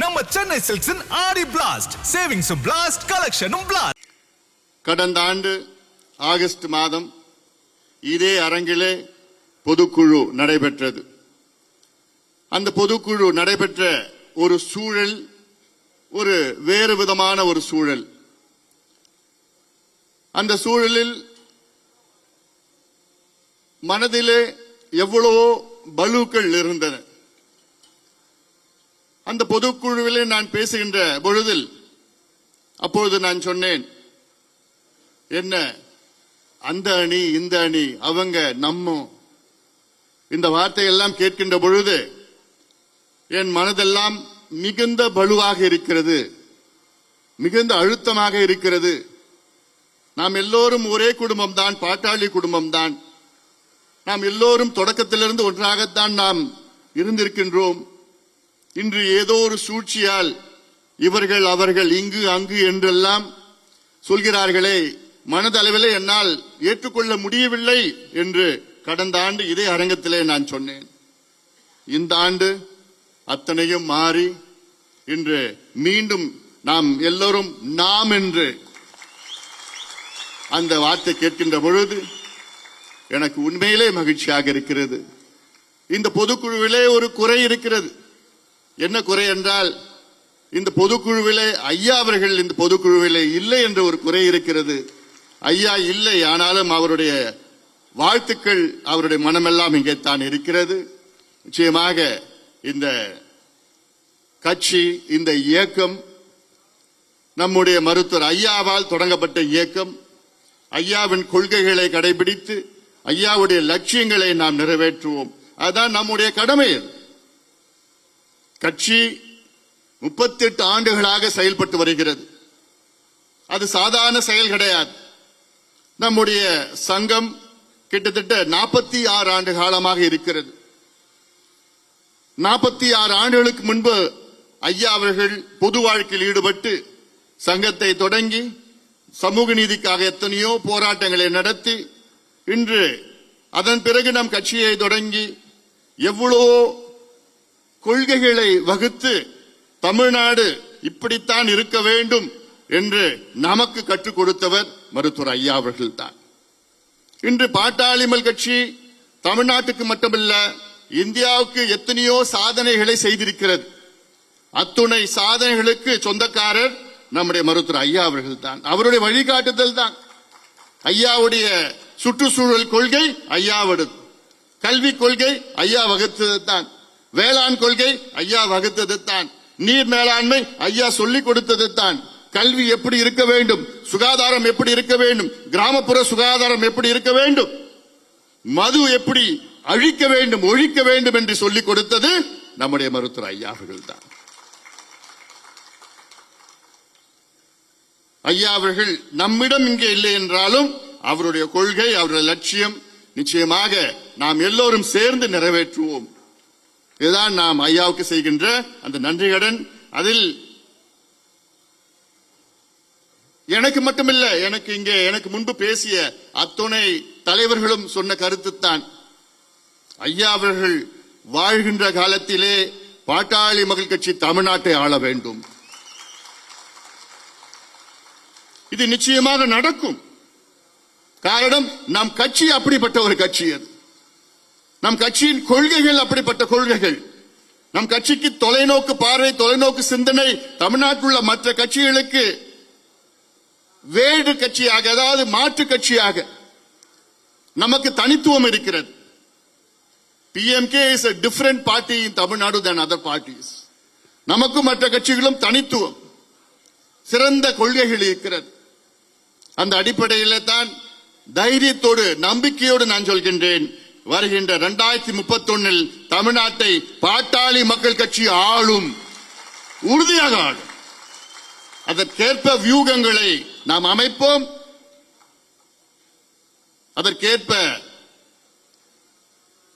நம்ம சென்னை சில்க்ஸின் ஆடி blast, சேவிங்ஸும் blast, கலெக்ஷனும் blast. கடந்த ஆண்டு ஆகஸ்ட் மாதம் இதே அரங்கிலே பொதுக்குழு நடைபெற்றது. அந்த பொதுக்குழு நடைபெற்ற ஒரு சூழல் ஒரு வேறு விதமான ஒரு சூழல். அந்த சூழலில் மனதிலே எவ்வளவோ பலுக்கள் இருந்தன. அந்த பொதுக்குழுவிலே நான் பேசுகின்ற பொழுதில் அப்பொழுது நான் சொன்னேன், என்ன அந்த அணி இந்த அணி அவங்க நம்ம இந்த வார்த்தையெல்லாம் கேட்கின்ற பொழுது என் மனதெல்லாம் மிகுந்த பலுவாக இருக்கிறது, மிகுந்த அழுத்தமாக இருக்கிறது. நாம் எல்லோரும் ஒரே குடும்பம் தான், பாட்டாளி குடும்பம் தான். நாம் எல்லோரும் தொடக்கத்திலிருந்து ஒன்றாகத்தான் நாம் இருந்திருக்கின்றோம். இன்று ஏதோ ஒரு சூழ்ச்சியால் இவர்கள் அவர்கள் இங்கு அங்கு என்றெல்லாம் சொல்கிறார்களே, மனதளவிலே என்னால் ஏற்றுக்கொள்ள முடியவில்லை என்று கடந்த ஆண்டு இதே அரங்கத்திலே நான் சொன்னேன். இந்த ஆண்டு அத்தனையும் மாறி இன்று மீண்டும் நாம் எல்லோரும் நாம் என்று அந்த வார்த்தை கேட்கின்ற பொழுது எனக்கு உண்மையிலே மகிழ்ச்சியாக இருக்கிறது. இந்த பொதுக்குழுவிலே ஒரு குறை இருக்கிறது. என்ன குறை என்றால், இந்த பொதுக்குழுவிலே ஐயா அவர்கள் இந்த பொதுக்குழுவிலே இல்லை என்ற ஒரு குறை இருக்கிறது. ஐயா இல்லை, ஆனாலும் அவருடைய வாழ்த்துக்கள் அவருடைய மனமெல்லாம் இங்கே தான் இருக்கிறது. நிச்சயமாக இந்த கட்சி, இந்த இயக்கம் நம்முடைய மருத்துவர் ஐயாவால் தொடங்கப்பட்ட இயக்கம். ஐயாவின் கொள்கைகளை கடைபிடித்து ஐயாவுடைய லட்சியங்களை நாம் நிறைவேற்றுவோம். அதுதான் நம்முடைய கடமை. கட்சி 38 ஆண்டுகளாக செயல்பட்டு வருகிறது. அது சாதாரண செயல் கிடையாது. நம்முடைய சங்கம் கிட்டத்தட்ட 46 ஆண்டு காலமாக இருக்கிறது. 46 ஆண்டுகளுக்கு முன்பு ஐயா அவர்கள் பொது வாழ்க்கையில் ஈடுபட்டு சங்கத்தை தொடங்கி சமூக நீதிக்காக எத்தனையோ போராட்டங்களை நடத்தி இன்று அதன் பிறகு நம் கட்சியை தொடங்கி எவ்வளவோ கொள்கைகளை வகுத்து தமிழ்நாடு இப்படித்தான் இருக்க வேண்டும் என்று நமக்கு கற்றுக் கொடுத்தவர் மருத்துவர் ஐயா அவர்கள் தான். இன்று பாட்டாளிமல் கட்சி தமிழ்நாட்டுக்கு மட்டுமல்ல, இந்தியாவுக்கு எத்தனையோ சாதனைகளை செய்திருக்கிறது. அத்துணை சாதனைகளுக்கு சொந்தக்காரர் நம்முடைய மருத்துவர் ஐயா அவர்கள் தான். அவருடைய வழிகாட்டுதல் தான். ஐயாவுடைய சுற்றுச்சூழல் கொள்கை ஐயாவுடையது, கல்வி கொள்கை ஐயா வகுத்தது தான், வேளாண் கொள்கை ஐயா வகுத்தது தான், நீர் மேலாண்மை ஐயா சொல்லிக் கொடுத்தது தான், கல்வி எப்படி இருக்க வேண்டும், சுகாதாரம் எப்படி இருக்க வேண்டும், கிராமப்புற சுகாதாரம் எப்படி இருக்க வேண்டும், மது எப்படி அழிக்க வேண்டும் ஒழிக்க வேண்டும் என்று சொல்லிக் கொடுத்தது நம்முடைய மருத்துவர் ஐயா அவர்கள் தான். ஐயா அவர்கள் நம்மிடம் இங்கே இல்லை என்றாலும் அவருடைய கொள்கை, அவருடைய லட்சியம் நிச்சயமாக நாம் எல்லோரும் சேர்ந்து நிறைவேற்றுவோம். இதுதான் நாம் ஐயாவுக்கு செய்கின்ற அந்த நன்றி கடன். அதில் எனக்கு மட்டுமில்லை, எனக்கு முன்பு பேசிய அத்துணை தலைவர்களும் சொன்ன கருத்துத்தான். ஐயா அவர்கள் வாழ்கின்ற காலத்திலே பாட்டாளி மக்கள் கட்சி தமிழ்நாட்டை ஆள வேண்டும். இது நிச்சயமாக நடக்கும். காரணம், நம் கட்சி அப்படிப்பட்ட ஒரு கட்சி. அது நம் கட்சியின் கொள்கைகள் அப்படிப்பட்ட கொள்கைகள். நம் கட்சிக்கு தொலைநோக்கு பார்வை, தொலைநோக்கு சிந்தனை தமிழ்நாட்டில் உள்ள மற்ற கட்சிகளுக்கு வேறு கட்சியாக, அதாவது மாற்று கட்சியாக நமக்கு தனித்துவம் இருக்கிறது. PMK is a different party in Tamil Nadu than other parties. நமக்கும் மற்ற கட்சிகளும் தனித்துவம், சிறந்த கொள்கைகள் இருக்கிறது. அந்த அடிப்படையில் தான் தைரியத்தோடு நம்பிக்கையோடு நான் சொல்கின்றேன், வருகின்ற 2031 தமிழ்நாட்டை பாட்டாளி மக்கள் கட்சி ஆளும், உறுதியாக ஆளும். அதற்கேற்ப வியூகங்களை நாம் அமைப்போம். அதற்கேற்ப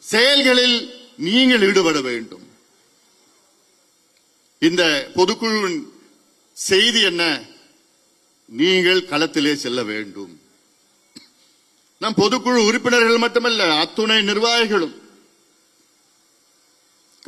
செயல்களில் நீங்கள் ஈடுபட வேண்டும். இந்த பொதுக்குழுவின் செய்தி என்ன? நீங்கள் களத்திலே செல்ல வேண்டும். நம் பொதுக்குழு உறுப்பினர்கள் மட்டுமல்ல, அத்துணை நிர்வாகிகளும்.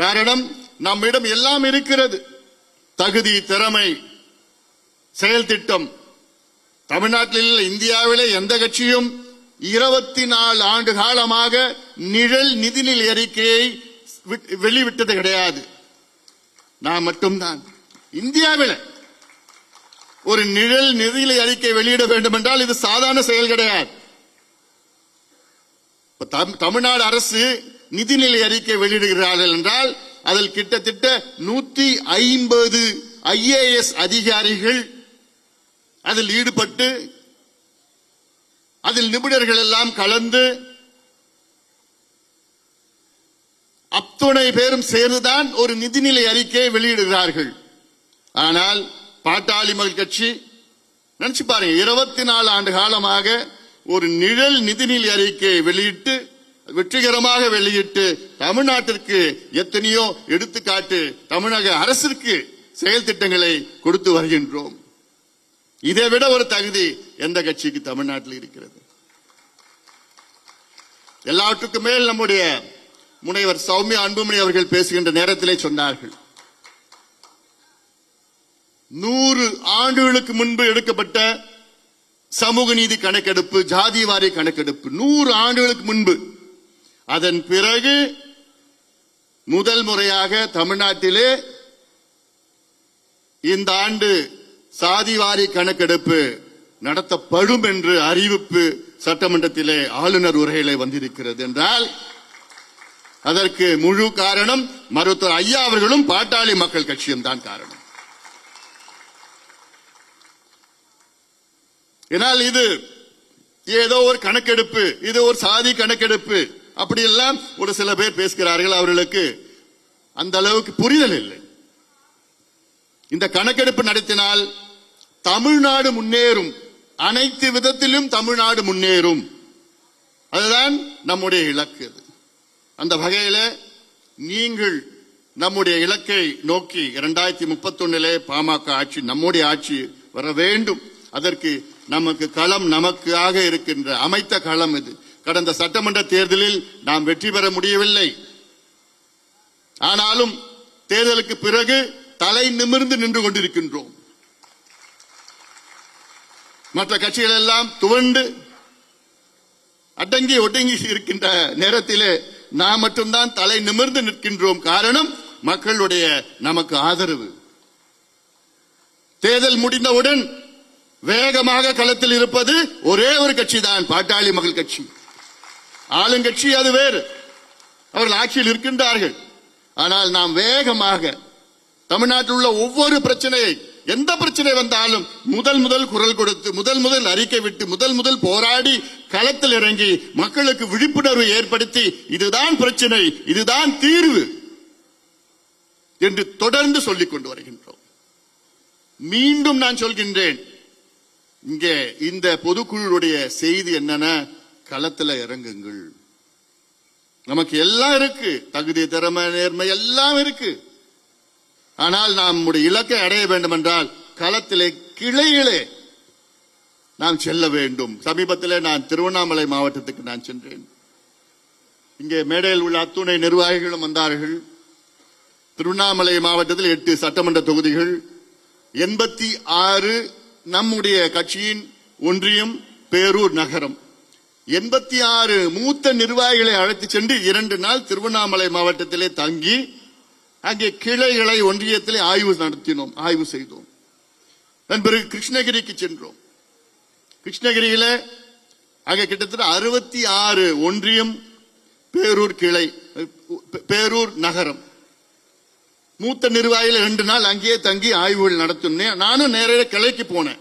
காரணம், நம்மிடம் எல்லாம் இருக்கிறது. தகுதி திறமை செயல் திட்டம் தமிழ்நாட்டில் இந்தியாவிலே எந்த கட்சியும் 24 ஆண்டு காலமாக நிழல் நிதிநிலை அறிக்கையை வெளிவிட்டது கிடையாது. நான் மட்டும்தான் இந்தியாவில் ஒரு நிழல் நிதிநிலை அறிக்கை வெளியிட வேண்டும் என்றால் இது சாதாரண செயல் கிடையாது. தமிழ்நாடு அரசு நிதிநிலை அறிக்கை வெளியிடுகிறார்கள் என்றால் அதில் கிட்டத்தட்ட 150 IAS அதிகாரிகள் அதில் ஈடுபட்டு அதில் நிபுணர்கள் எல்லாம் கலந்து அத்துணை பேரும் சேர்ந்துதான் ஒரு நிதிநிலை அறிக்கையை வெளியிடுகிறார்கள். ஆனால் பாட்டாளி மக்கள் கட்சி நினைச்சு பாருங்க, 24 ஆண்டு காலமாக ஒரு நிழல் நிதிநிலை அறிக்கையை வெளியிட்டு வெற்றிகரமாக வெளியிட்டு தமிழ்நாட்டிற்கு எத்தனையோ எடுத்துக்காட்டு தமிழக அரசிற்கு செயல் திட்டங்களை கொடுத்து வருகின்றோம். இதை விட ஒரு தகுதி எந்த கட்சிக்கு தமிழ்நாட்டில் இருக்கிறது? எல்லாவற்றுக்கும் மேல் நம்முடைய முனைவர் சௌமியா அன்புமணி அவர்கள் பேசுகின்ற நேரத்திலே சொன்னார்கள், 100 ஆண்டுகளுக்கு முன்பு எடுக்கப்பட்ட சமூக நீதி கணக்கெடுப்பு, ஜாதி வாரி கணக்கெடுப்பு 100 ஆண்டுகளுக்கு முன்பு. அதன் பிறகு முதல் முறையாக தமிழ்நாட்டிலே இந்த ஆண்டு சாதிவாரி கணக்கெடுப்பு நடத்தப்படும் என்று அறிவிப்பு சட்டமன்றத்திலே ஆளுநர் உரையிலே வந்திருக்கிறது என்றால் அதற்கு முழு காரணம் மருத்துவர் ஐயா அவர்களும் பாட்டாளி மக்கள் கட்சியும் தான் காரணம். ஏனால் இது ஏதோ ஒரு கணக்கெடுப்பு, இது ஒரு சாதி கணக்கெடுப்பு அப்படியெல்லாம் ஒரு சில பேர் பேசுகிறார்கள். அவர்களுக்கு அந்த அளவுக்கு புரிதல் இல்லை. இந்த கணக்கெடுப்பு நடத்தினால் தமிழ்நாடு முன்னேறும், அனைத்து விதத்திலும் தமிழ்நாடு முன்னேறும். அதுதான் நம்முடைய இலக்கு. அந்த வகையில நீங்கள் நம்முடைய இலக்கை நோக்கி 2031 பாமக ஆட்சி, நம்முடைய ஆட்சி வர வேண்டும். அதற்கு நமக்கு களம் நமக்காக இருக்கின்ற அமைத்த களம் இது. கடந்த சட்டமன்ற தேர்தலில் நாம் வெற்றி பெற முடியவில்லை. ஆனாலும் தேர்தலுக்கு பிறகு தலை நிமிர்ந்து நின்று கொண்டிருக்கின்றோம். மற்ற கட்சிகள் எல்லாம் துவண்டு அடங்கி ஒடுங்கி இருக்கின்ற நேரத்திலே நாம் மட்டும்தான் தலை நிமிர்ந்து நிற்கின்றோம். காரணம் மக்களுடைய நமக்கு ஆதரவு. தேர்தல் முடிந்தவுடன் வேகமாக களத்தில் இருப்பது ஒரே ஒரு கட்சி தான், பாட்டாளி மக்கள் கட்சி. ஆளுங்கட்சி அது வேறு, அவர்கள் ஆட்சியில் இருக்கின்றார்கள். ஆனால் நாம் வேகமாக தமிழ்நாட்டில் உள்ள ஒவ்வொரு பிரச்சனையை, எந்த பிரச்சனை வந்தாலும் முதல் குரல் கொடுத்து, முதல் அறிக்கை விட்டு, முதல் போராடி களத்தில் இறங்கி மக்களுக்கு விழிப்புணர்வு ஏற்படுத்தி இதுதான் பிரச்சனை, இதுதான் தீர்வு என்று தொடர்ந்து சொல்லிக் கொண்டு வருகின்றோம். மீண்டும் நான் சொல்கின்றேன், இங்கே இந்த பொதுக்குழுடைய செய்தி என்னன்னா, களத்தில் இறங்குங்கள். நமக்கு எல்லாம் இருக்கு, தகுதி திறமை நேர்மை எல்லாம் இருக்கு. ஆனால் நம்முடைய இலக்கை அடைய வேண்டும் என்றால் களத்திலே கிளையிலே நாம் செல்ல வேண்டும். சமீபத்தில் நான் திருவண்ணாமலை மாவட்டத்துக்கு நான் சென்றேன். இங்கே மேடையில் உள்ள அத்துணை நிர்வாகிகளும் வந்தார்கள். திருவண்ணாமலை மாவட்டத்தில் 8 சட்டமன்ற தொகுதிகள், 86 நம்முடைய கட்சியின் ஒன்றியம், பேரூர் நகரம். 86 மூத்த நிர்வாகிகளை அழைத்து சென்று 2 நாள் திருவண்ணாமலை மாவட்டத்திலே தங்கி அங்கே கிளைகளை ஒன்றியத்திலே ஆய்வு செய்தோம். அதன் பிறகு கிருஷ்ணகிரிக்கு சென்றோம். கிருஷ்ணகிரியில அங்கே கிட்டத்தட்ட 66 ஒன்றியம், பேரூர் கிளை, பேரூர் நகரம். மூத்த நிர்வாகிகள் 2 நாள் அங்கேயே தங்கி ஆய்வுகள் நடத்தினேன். நானும் நேரே கிளைக்கு போனேன்.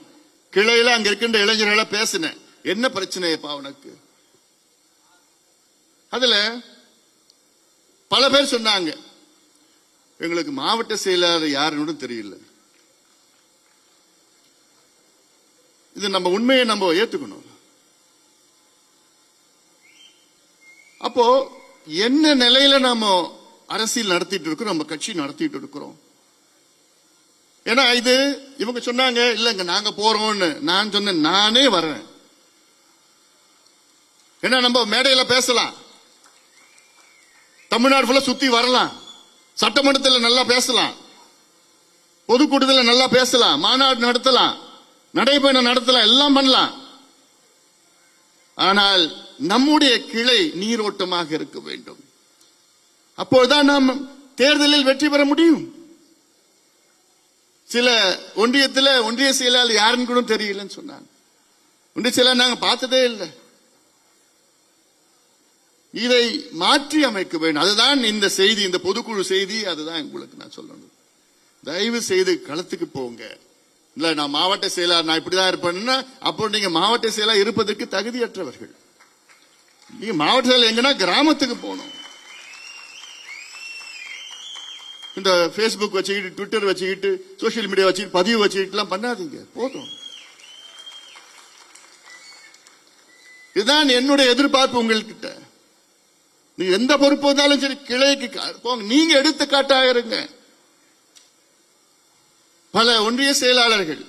கிளையில அங்க இருக்கின்ற இளைஞர்களை பேசினேன், என்ன பிரச்சனைப்பா உனக்கு? அதுல பல பேர் சொன்னாங்க, எங்களுக்கு மாவட்ட செயலாளர் யாருன்னு தெரியல. இது நம்ம உண்மையை நம்ம ஏத்துக்கணும். அப்போ என்ன நிலையில நாம அரசியல் நடத்திட்டு இருக்கிறோம், நம்ம கட்சி நடத்திட்டு இருக்கிறோம்? ஏன்னா இது இவங்க சொன்னாங்க, இல்லங்க நாங்க போறோம்னு. நான் சொன்னேன், நானே வர்றேன். ஏன்னா நம்ம மேடையில பேசலாம், தமிழ்நாடு ஃபுல்லா சுத்தி வரலாம், சட்டமன்றத்தில் நல்லா பேசலாம். பொதுக்கூட்டத்தில் நல்லா பேசலாம், மாநாடு நடத்தலாம், நடைபயணம் நடத்தலாம், எல்லாம் பண்ணலாம். ஆனால் நம்முடைய கிளை நீரோட்டமாக இருக்க வேண்டும். அப்போதுதான் நாம் தேர்தலில் வெற்றி பெற முடியும். சில ஒன்றியத்தில் ஒன்றிய செயலாளர் யாருன்னு கூட தெரியலன்னு சொன்னாங்க. ஒன்றிய செயலாளர் நாங்க பார்த்ததே இல்லை. இதை மாற்றி அமைக்க வேண்டும். அதுதான் இந்த செய்தி, இந்த பொதுக்குழு செய்தி. அதுதான் உங்களுக்கு நான் சொல்லணும். தயவு செய்து களத்துக்கு போங்க. இல்ல நான் மாவட்ட செயலாளர், நான் இப்படிதான் இருப்பேன்னா அப்போ நீங்க மாவட்ட செயலாளர் இருப்பதற்கு தகுதியற்றவர்கள். நீங்க மாவட்ட செயலாளர் எங்கன்னா கிராமத்துக்கு போகணும். இந்த பேஸ்புக் வச்சுக்கிட்டு, ட்விட்டர் வச்சுக்கிட்டு, சோசியல் மீடியா வச்சுக்கிட்டு, பதிவு வச்சுக்கிட்டு எல்லாம் பண்ணாதீங்க. போதும். இதுதான் என்னுடைய எதிர்பார்ப்பு உங்கள்கிட்ட. நீங்க எந்த பொறுப்பு வந்தாலும் சரி கிளைக்கு போங்க. நீங்க எடுத்துக்காட்டாக இருங்க. பல ஒன்றிய செயலாளர்கள்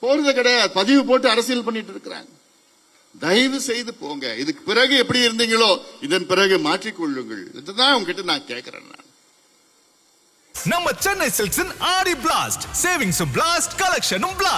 போறது கிடையாது, பதிவு போட்டு அரசியல் பண்ணிட்டு இருக்கிறாங்க. தயவு செய்து போங்க. இதுக்கு பிறகு எப்படி இருந்தீங்களோ இதன் பிறகு மாற்றிக்கொள்ளுங்கள். இதுதான் உங்ககிட்ட நான் கேட்கிறேன். நம்ம சென்னை சில்க்ஸின் ஆடி பிளாஸ்ட் சேவிங்ஸும் பிளாஸ்ட் கலெக்ஷனும் பிளாஸ்ட்.